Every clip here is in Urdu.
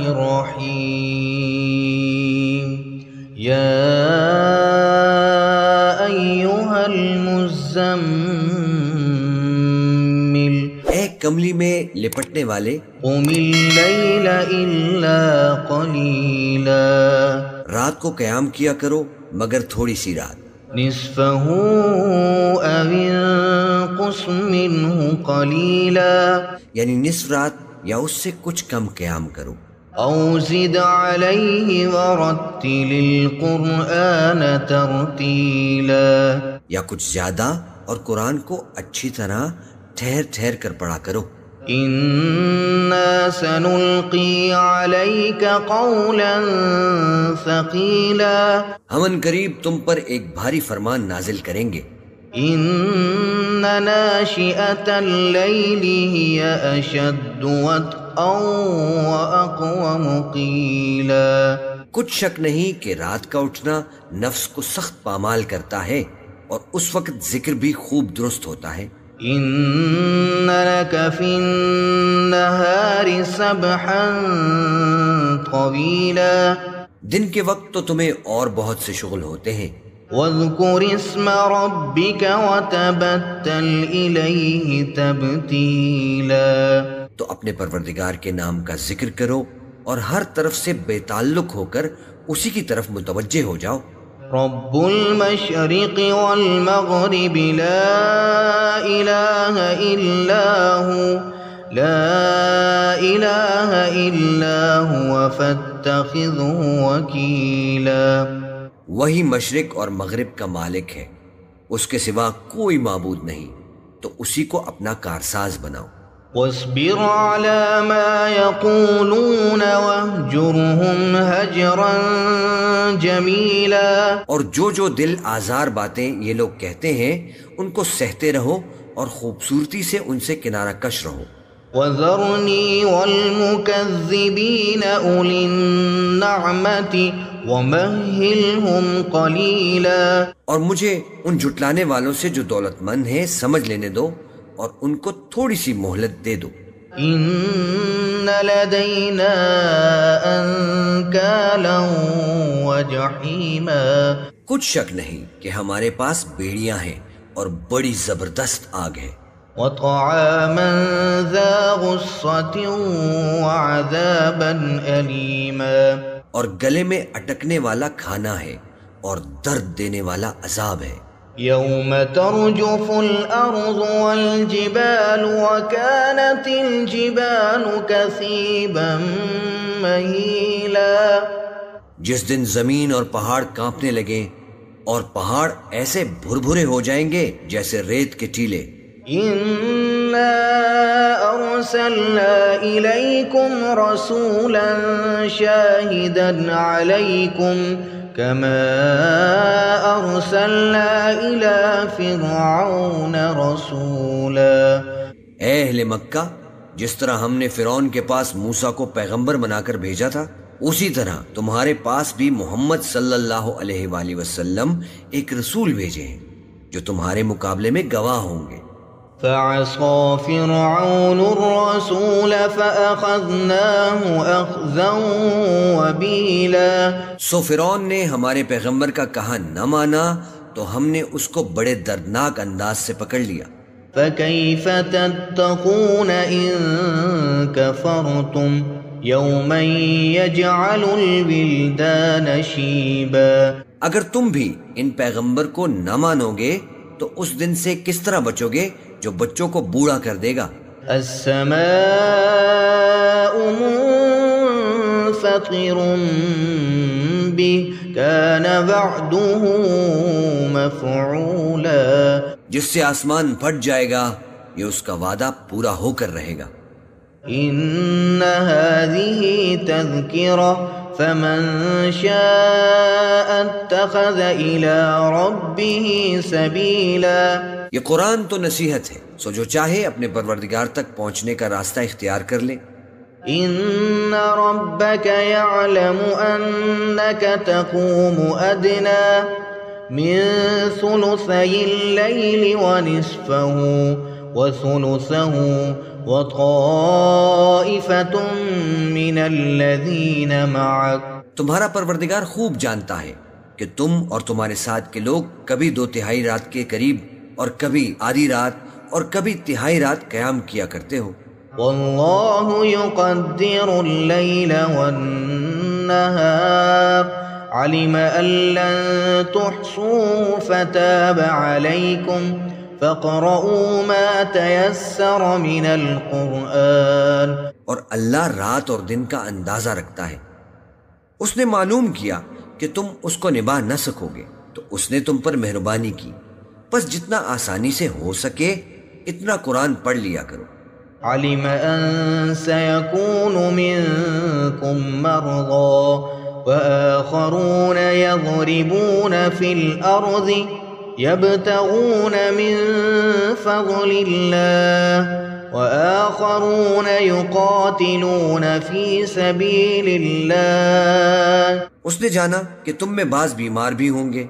الرحيم يا أيها المزمل اے کملی میں لپٹنے والے، قم الليل إلا قليلا رات کو قیام کیا کرو مگر تھوڑی سی رات، نصفه أو انقص منه قليلا یعنی نصف رات یا اس سے کچھ کم قیام کرو، أو زد عليه ورتل القرآن ترتيلا یا کچھ زیادہ اور قرآن کو اچھی طرح ٹھہر ٹھہر کر پڑھا کرو۔ إنا سنلقي عليك قولا ثقيلا ہم ان قریب تم پر ایک بھاری فرمان نازل کریں گے۔ إن ناشئة الليل هي أشد وطئا وأقوم قيلا کچھ شک نہیں کہ رات کا اٹھنا نفس کو سخت پامال کرتا ہے اور اس وقت ذکر بھی خوب درست ہوتا ہے۔ إن لك في النهار سبحا طويلا دن کے وقت تو تمہیں اور بہت سے شغل ہوتے ہیں، واذكر اسم ربك وتبتل إليه تبتيلا تو اپنے پروردگار کے نام کا ذکر کرو اور ہر طرف سے بے تعلق ہو کر اسی کی طرف متوجہ ہو جاؤ۔ رب المشرق والمغرب لا إله إلا هو لا إله إلا هو فاتخذه وكيلا وہی مشرق اور مغرب کا مالک ہے، اس کے سوا کوئی معبود نہیں، تو اسی کو اپنا کارساز بناؤ۔ واصبر على ما يقولون واهجرهم هجرا جميلا اور جو دل آزار باتیں یہ لوگ کہتے ہیں ان کو سہتے رہو اور خوبصورتی سے ان سے کنارہ کش رہو۔ وذرني والمكذبين أولي النعمة ومهلهم قليلا اور مجھے ان جھٹلانے والوں سے جو دولت مند ہیں سمجھ لینے دو اور ان کو تھوڑی سی مہلت دے دو۔ إن لدينا أنكالا وجحيما کچھ شک نہیں کہ ہمارے پاس بیڑیاں ہیں اور بڑی زبردست آگ ہے، وطعاما ذا غصة وعذابا أليما اور گلے میں اٹکنے والا کھانا ہے اور درد دینے والا عذاب ہے۔ يوم ترجف الأرض والجبال وكانت الجبال كثيبا مهيلا جس دن زمین اور پہاڑ کانپنے لگیں اور پہاڑ ایسے بھربھرے ہو جائیں گے جیسے ریت کے ٹیلے۔ إنا أرسلنا إليكم رسولا شاهدا عليكم كما أرسلنا إلى فرعون رسولا اے اہل مکہ، جس طرح ہم نے فرعون کے پاس موسیٰ کو پیغمبر بنا کر بھیجا تھا، اسی طرح تمہارے پاس بھی محمد صلی اللہ علیہ وآلہ وسلم ایک رسول بھیجے ہیں جو تمہارے مقابلے میں گواہ ہوں گے۔ فعصى فرعون الرسول فأخذناه أخذا وبيلا سو فرعون نے ہمارے پیغمبر کا کہا نہ مانا تو ہم نے اس کو بڑے دردناک انداز سے پکڑ لیا۔ فكيف تتقون إن كفرتم يوما يجعل الولدان شيبا اگر تم بھی ان پیغمبر کو نہ مانو گے تو اس دن سے کس طرح بچو گے جو بچوں کو بوڑھا کر دے گا۔ السماء منفطر به كان وعده مفعولا جس سے آسمان پھٹ جائے گا یہ اس کا وعدہ پورا ہو کر رہے گا۔ إن هذه تذكرة فمن شاء اتخذ إلى ربه سبيلا یہ قرآن تو نصیحت ہے، سو جو چاہے اپنے پروردگار تک پہنچنے کا راستہ اختیار کر لے۔ إن ربك يعلم أنك تقوم أدنى من ثلثي الليل ونصفه وثلثه وطائفة من الذين معك. تمہارا پروردگار خوب جانتا ہے کہ تم اور تمہارے ساتھ کے لوگ کبھی 2/3 رات کے قریب اور کبھی آدھی رات اور کبھی تہائی رات قیام کیا کرتے ہو. واللہ یقدر اللیل والنہار علم ان لن تحصوا فتاب علیکم فاقرؤوا ما تیسر من القرآن. اور اللہ رات اور دن کا اندازہ رکھتا ہے. اس نے معلوم کیا کہ تم اس کو نبھا نہ سکو گے تو اس نے تم پر مہربانی کی، بس جتنا آسانی سے ہو سکے اتنا قرآن پڑھ لیا کرو. علم ان سيكون منكم مرضى وآخرون يضربون في الأرض يبتغون من فضل الله وآخرون يقاتلون في سبيل الله. اس نے جانا کہ تم میں بعض بیمار بھی ہوں گے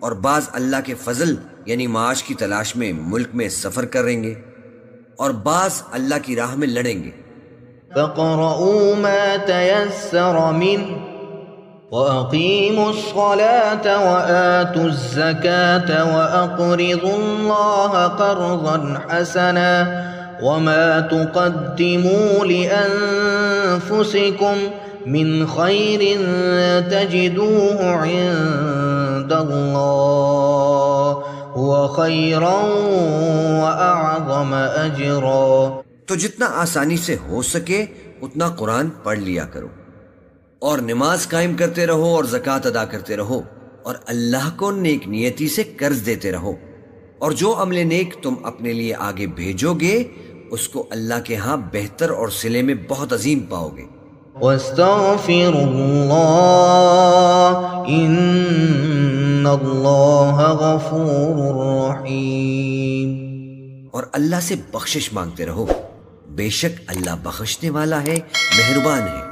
اور بعض اللہ کے فضل یعنی معاش کی تلاش میں ملک میں سفر کریں گے اور بعض اللہ کی راہ میں لڑیں گے. فَاقْرَؤُوا مَا تَيَسَّرَ مِنْهُ وَأَقِيمُوا الصَّلَاةَ وَآتُوا الزَّكَاةَ وَأَقْرِضُوا اللَّهَ قَرْضًا حَسَنًا وَمَا تُقَدِّمُوا لِأَنفُسِكُمْ مِنْ خَيْرٍ تَجِدُوهُ عِندَ اللَّهِ هُوَ خَيْرًا وَأَعْظَمَ أَجْرًا. تو جتنا آسانی سے ہو سکے اتنا قرآن پڑھ لیا کرو اور نماز قائم کرتے رہو اور زکوٰۃ ادا کرتے رہو اور اللہ کو نیک نیتی سے قرض دیتے رہو، اور جو عمل نیک تم اپنے لیے آگے بھیجو گے اس کو اللہ کے ہاں بہتر اور صلے میں بہت عظیم پاؤ گے. وَاسْتَغْفِرُوا اللَّهَ إِنَّ اللَّهَ غَفُورٌ رَحِيمٌ. اور اللہ سے بخشش مانگتے رہو، بے شک اللہ بخشنے والا ہے، مہربان ہے.